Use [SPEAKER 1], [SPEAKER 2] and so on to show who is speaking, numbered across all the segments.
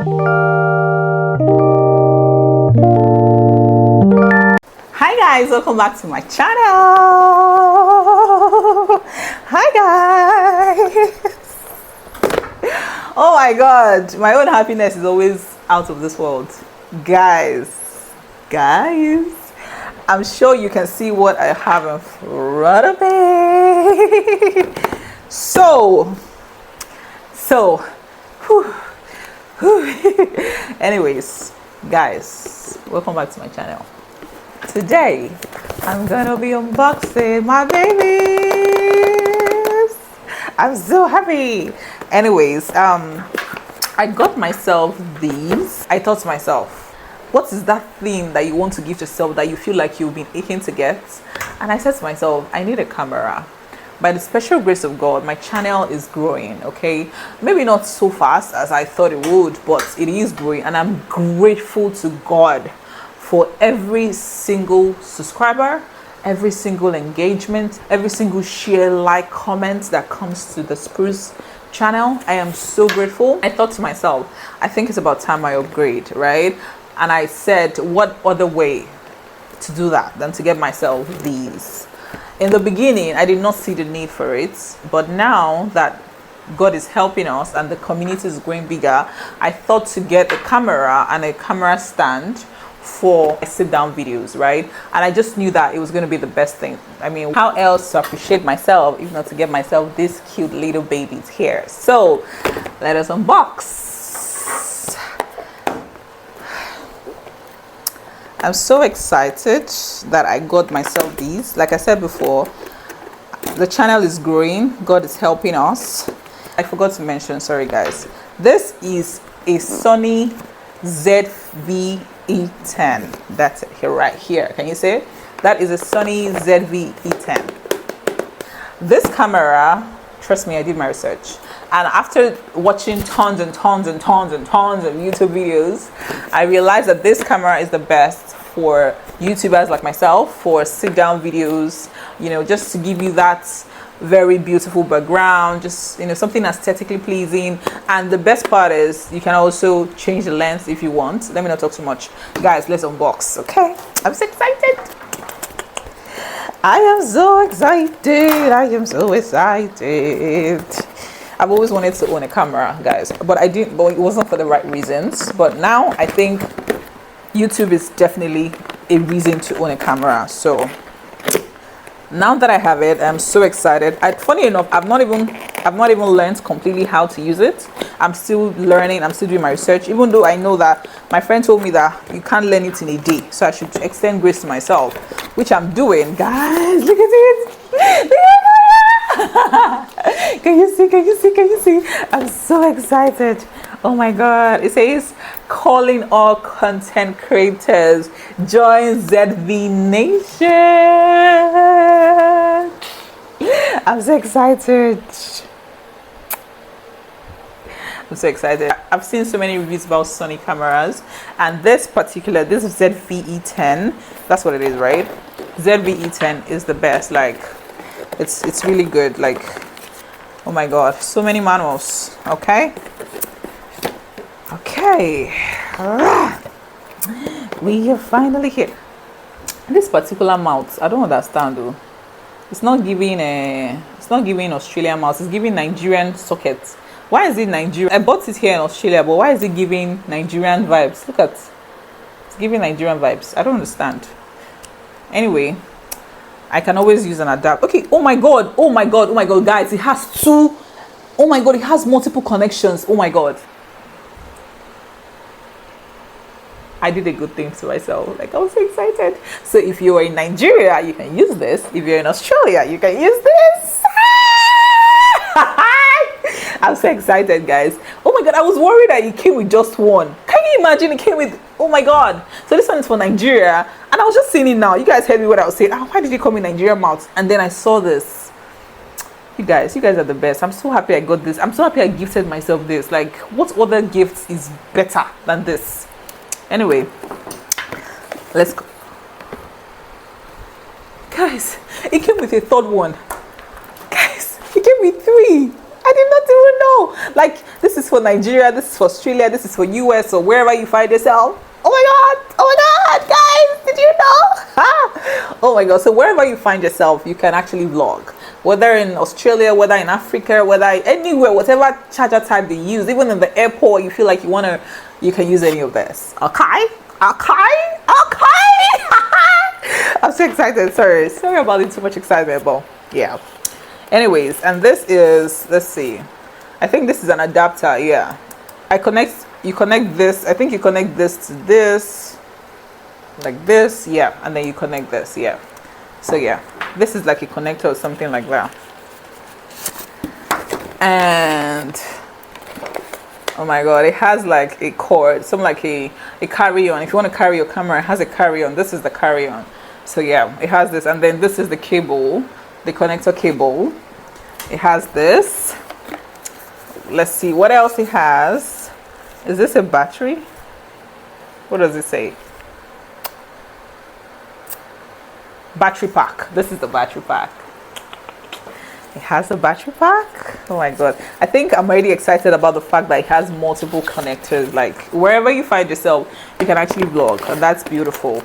[SPEAKER 1] Hi guys, welcome back to my channel. Hi guys. Oh my god, my own happiness is always out of this world. Guys, I'm sure you can see what I have in front of me. Anyways, guys, welcome back to my channel. Today I'm gonna be unboxing my babies. I'm so happy. Anyways, I got myself these. I thought to myself, what is that thing that you want to give yourself that you feel like you've been aching to get? And I said to myself, I need a camera. By the special grace of God, my channel is growing, okay? Maybe not so fast as I thought it would, but it is growing, and I'm grateful to God for every single subscriber, every single engagement, every single share, like, comment that comes to the Spruce channel. I am so grateful. I thought to myself, I think it's about time I upgrade, right? And I said, what other way to do that than to get myself these? In the beginning, I did not see the need for it, but now that God is helping us and the community is growing bigger, I thought to get a camera and a camera stand for sit down videos, right? And I just knew that it was going to be the best thing. I mean, how else to appreciate myself if not to get myself these cute little babies here? So let us unbox. I'm so excited that I got myself these. Like I said before, the channel is growing. God is helping us. I forgot to mention, sorry guys, this is a SONY ZV-E10. That's it here, right here. Can you see it? That is a SONY ZV-E10. This camera, trust me, I did my research. And after watching tons and tons of YouTube videos, I realized that this camera is the best for YouTubers like myself, for sit down videos, you know, just to give you that very beautiful background, just, you know, something aesthetically pleasing. And the best part is you can also change the lens if you want. Let me not talk too much. Guys, let's unbox, okay? I'm so excited. I am so excited. I am so excited. I've always wanted to own a camera, guys, but I didn't, but it wasn't for the right reasons. But now I think YouTube is definitely a reason to own a camera. So now that I have it, I'm so excited. Funny enough, I've not even learned completely how to use it. I'm still learning. I'm still doing my research, even though I know that my friend told me that you can't learn it in a day, so I should extend grace to myself, which I'm doing. Guys, look at it. Can you see? I'm so excited. Oh my god, it says calling all content creators, join ZV Nation. I'm so excited. I've seen so many reviews about Sony cameras, and this ZV-E10, that's what it is, right? ZV-E10 is the best. Like, it's really good. Like, oh my god, so many manuals. Okay, we are finally here. This particular mount, I don't understand though. It's not giving Australian mouse, it's giving Nigerian sockets. Why is it Nigerian? I bought it here in Australia, but why is it giving Nigerian vibes? Look at, it's giving Nigerian vibes. I don't understand. Anyway, I can always use an adapter. Okay, oh my god, guys, it has two. Oh my god, it has multiple connections. Oh my god, I did a good thing to myself. Like, I was so excited. So if you're in Nigeria, you can use this. If you're in Australia, you can use this. I'm so excited, guys. Oh my god, I was worried that it came with just one. Can you imagine it came with, oh my god. So this one is for Nigeria, and I was just seeing it now. You guys heard me what I was saying. Why did it come in Nigeria mount? And then I saw this. You guys are the best. I'm so happy I got this. I'm so happy I gifted myself this. Like, what other gift is better than this? Anyway, let's go. Guys, it came with a third one. Guys, it came with three. I did not even know. Like, this is for Nigeria, this is for Australia, this is for US, or wherever you find yourself. Oh my god, guys, did you know? Oh my god, so wherever you find yourself, you can actually vlog. Whether in Australia, whether in Africa, whether anywhere, whatever charger type they use, even in the airport, you feel like you can use any of this. Okay. I'm so excited. Sorry about it, too much excitement, but yeah. Anyways, and this is, let's see, I think this is an adapter. Yeah, you connect this, I think you connect this to this, like this, yeah, and then you connect this, yeah. So yeah, this is like a connector or something like that. And oh my god, it has like a cord, something like a carry-on. If you want to carry your camera, it has a carry-on. This is the carry-on. So yeah, it has this, and then this is the cable, the connector cable. It has this. Let's see what else it has. Is this a battery? What does it say? Battery pack. This is the battery pack. It has a battery pack. Oh my god, I think I'm already excited about the fact that it has multiple connectors. Like, wherever you find yourself, you can actually vlog, and that's beautiful.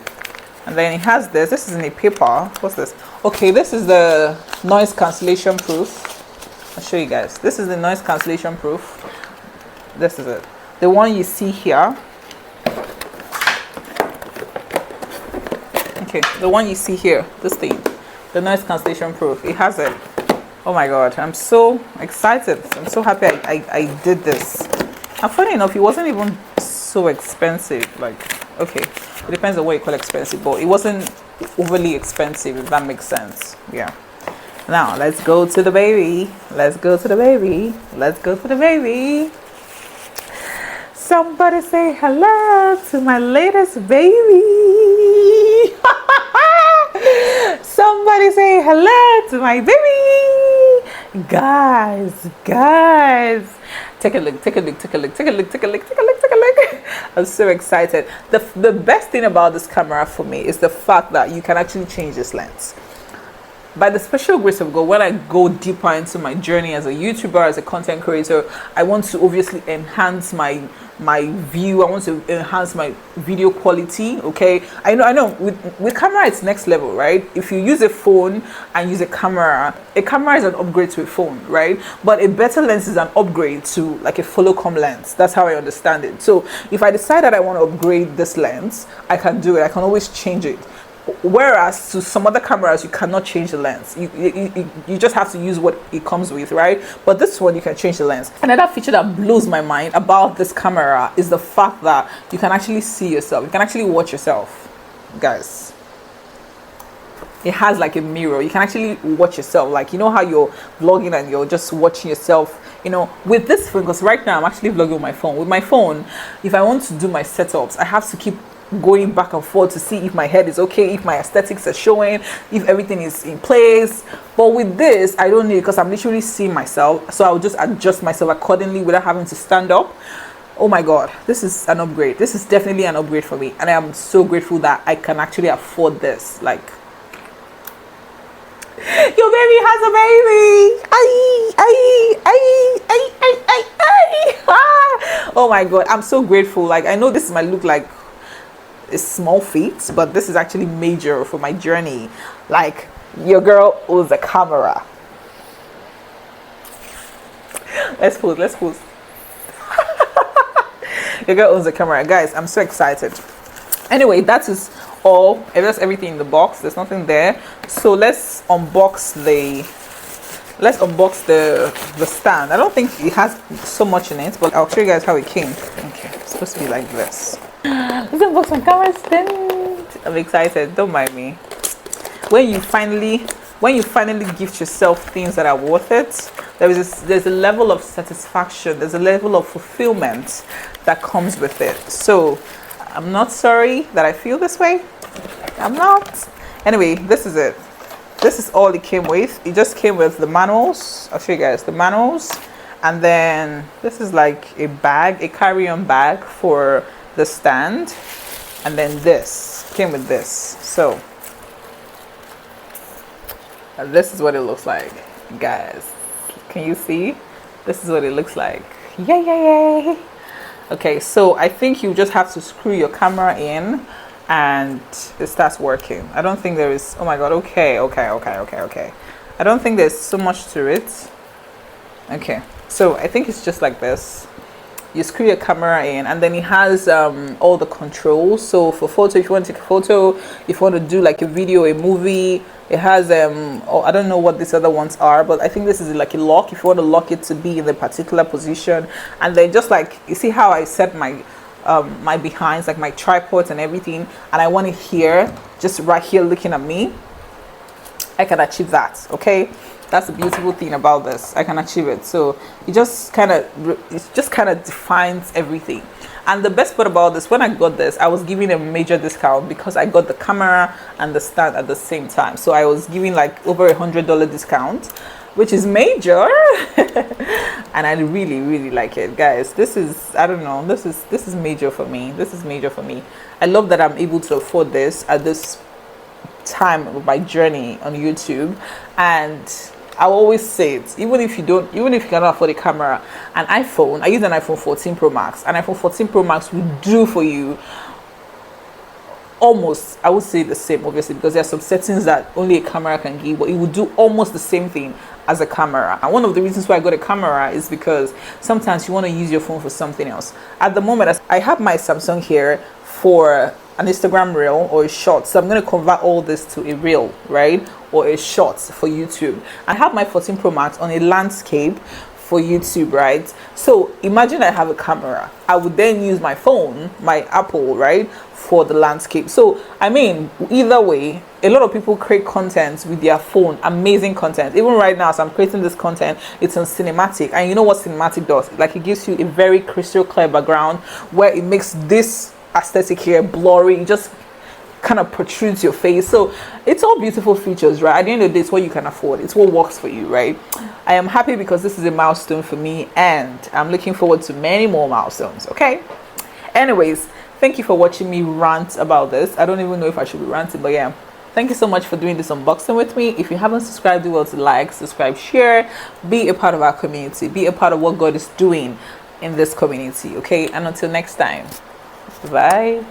[SPEAKER 1] And then it has this is in a paper. What's this? Okay, this is the noise cancellation proof. I'll show you guys. This is the noise cancellation proof. This is it, the one you see here. Okay, the one you see here, this thing, the noise cancellation proof. It has it. Oh my god, I'm so excited. I'm so happy I did this. And funny enough, it wasn't even so expensive. Like, okay, it depends on what you call expensive, but it wasn't overly expensive, if that makes sense. Yeah. Now let's go to the baby. Let's go to the baby. Let's go to the baby. Somebody say hello to my latest baby. Somebody say hello to my baby. Guys, take a look. I'm so excited. The best thing about this camera for me is the fact that you can actually change this lens. By the special grace of God, when I go deeper into my journey as a YouTuber, as a content creator, I want to obviously enhance my view. I want to enhance my video quality. Okay, I know with camera it's next level, right? If you use a phone and use a camera is an upgrade to a phone, right? But a better lens is an upgrade to like a follow-come lens. That's how I understand it. So if I decide that I want to upgrade this lens, I can do it. I can always change it. Whereas to some other cameras, you cannot change the lens. You just have to use what it comes with, right? But this one, you can change the lens. Another feature that blows my mind about this camera is the fact that you can actually see yourself. You can actually watch yourself, guys. It has like a mirror. You can actually watch yourself. Like, you know how you're vlogging and you're just watching yourself, you know, with this phone, because right now I'm actually vlogging with my phone. With my phone, if I want to do my setups, I have to keep going back and forth to see if my head is okay, if my aesthetics are showing, if everything is in place. But with this, I don't need it, because I'm literally seeing myself, so I'll just adjust myself accordingly without having to stand up. Oh my god, this is an upgrade. This is definitely an upgrade for me, and I am so grateful that I can actually afford this. Like, your baby has a baby. Oh my god, I'm so grateful. Like, I know this might look like a small feat, but this is actually major for my journey. Like, your girl owns a camera. Let's pause. Your girl owns a camera. Guys, I'm so excited. Anyway, that is all. That's everything in the box. There's nothing there. So let's unbox the stand. I don't think it has so much in it, but I'll show you guys how it came. Okay, it's supposed to be like this. Let's unbox my camera stand. I'm excited. Don't mind me. When you finally gift yourself things that are worth it, there's a level of satisfaction. There's a level of fulfillment that comes with it. So I'm not sorry that I feel this way. I'm not. Anyway, this is it. This is all it came with. It just came with the manuals. I'll show you guys the manuals. And then this is like a bag, a carry-on bag for the stand. And then this came with this. So this is what it looks like, guys. Can you see? This is what it looks like. Yay, yay, yay. Okay, so I think you just have to screw your camera in and it starts working. I don't think there is, oh my God, okay. I don't think there's so much to it. Okay, so I think it's just like this. You screw your camera in, and then it has all the controls. So for photo, if you want to take a photo, if you want to do like a video, a movie, it has oh, I don't know what these other ones are, but I think this is like a lock if you want to lock it to be in the particular position. And then just like you see how I set my my behinds, like my tripods and everything, and I want it here, just right here looking at me, I can achieve that. Okay, that's the beautiful thing about this. I can achieve it. So it just kind of defines everything. And the best part about this, when I got this, I was giving a major discount because I got the camera and the stand at the same time. So I was giving like over $100 discount, which is major. And I really like it, guys. This is, I don't know, this is major for me. This is major for me. I love that I'm able to afford this at this time of my journey on YouTube. And I always say it, even if you cannot afford a camera, an iPhone, I use an iPhone 14 Pro Max. An iPhone 14 Pro Max will do for you almost, I would say the same, obviously, because there are some settings that only a camera can give, but it will do almost the same thing as a camera. And one of the reasons why I got a camera is because sometimes you want to use your phone for something else. At the moment, I have my Samsung here for an Instagram reel or a short, so I'm going to convert all this to a reel, right, or a short for YouTube. I have my 14 Pro Max on a landscape for YouTube, right? So imagine I have a camera, I would then use my phone, my Apple, right, for the landscape. So I mean, either way, a lot of people create content with their phone, amazing content. Even right now, as I'm creating this content, it's on cinematic, and you know what cinematic does? Like, it gives you a very crystal clear background where it makes this aesthetic here blurry. It just kind of protrudes your face. So it's all beautiful features, right? At the end of the day, it's what you can afford, it's what works for you, right? I am happy because this is a milestone for me, and I'm looking forward to many more milestones. Okay, anyways, thank you for watching me rant about this. I don't even know if I should be ranting, but yeah, thank you so much for doing this unboxing with me. If you haven't subscribed, do well to like, subscribe, share, be a part of our community, be a part of what God is doing in this community. Okay, and until next time, bye.